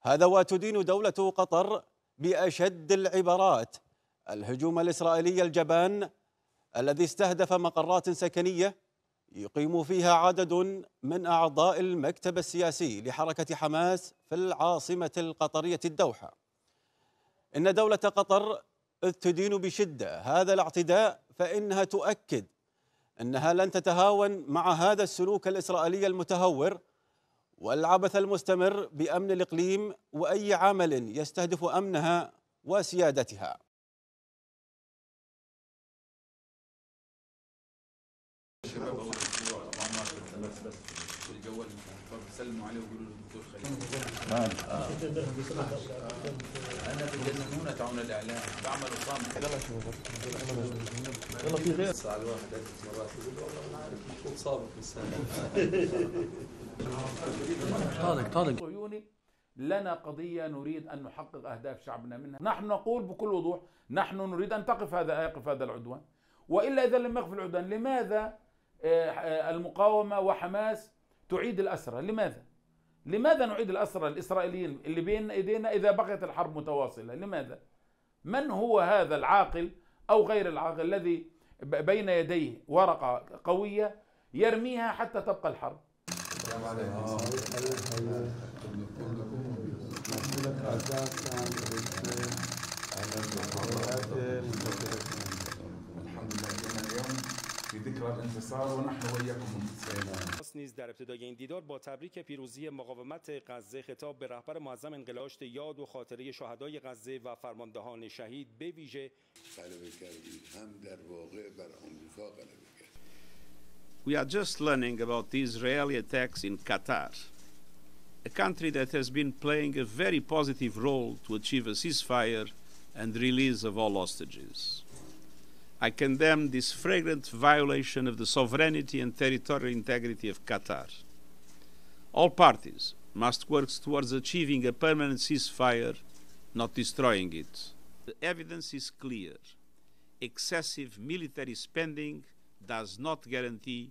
هذا وتدين دولة قطر بأشد العبارات الهجوم الإسرائيلي الجبان الذي استهدف مقرات سكنية يقيم فيها عدد من أعضاء المكتب السياسي لحركة حماس في العاصمة القطرية الدوحة. إن دولة قطر إذ تدين بشدة هذا الاعتداء فإنها تؤكد أنها لن تتهاون مع هذا السلوك الإسرائيلي المتهور والعبث المستمر بأمن الإقليم وأي عمل يستهدف أمنها وسيادتها. سلموا عليه وقولوا له دكتور خليل. انا بتجننونا تعون الاعلام بعمل صامت. يلا في غير الساعه الواحد 10 مرات يقول والله انا عارف محمود صابر طارق صهيوني. لنا قضيه نريد ان نحقق اهداف شعبنا منها. نحن نقول بكل وضوح نحن نريد ان يقف هذا العدوان، والا اذا لم يقف العدوان لماذا المقاومه وحماس تعيد الأسرى؟ لماذا نعيد الأسرى الإسرائيليين اللي بين إيدينا إذا بقيت الحرب متواصلة؟ لماذا؟ من هو هذا العاقل أو غير العاقل الذي بين يديه ورقة قوية يرميها حتى تبقى الحرب؟ ذكرى الانتصار ونحن وإياكم منتصرين. نیز در ابتدای این دیدار با تبریک پیروزی مقاومت غزه خطاب به رهبر معظم انقلاشت یاد و خاطره شهدای غزه و فرماندهان شهید به ویژه غلبه کردید هم در واقع بر آمریکا غلبه کردید. We are just learning about the Israeli attacks in Qatar, a country that has been playing a very positive role to achieve a ceasefire and release of all hostages. I condemn this flagrant violation of the sovereignty and territorial integrity of Qatar. All parties must work towards achieving a permanent ceasefire, not destroying it. The evidence is clear. Excessive military spending does not guarantee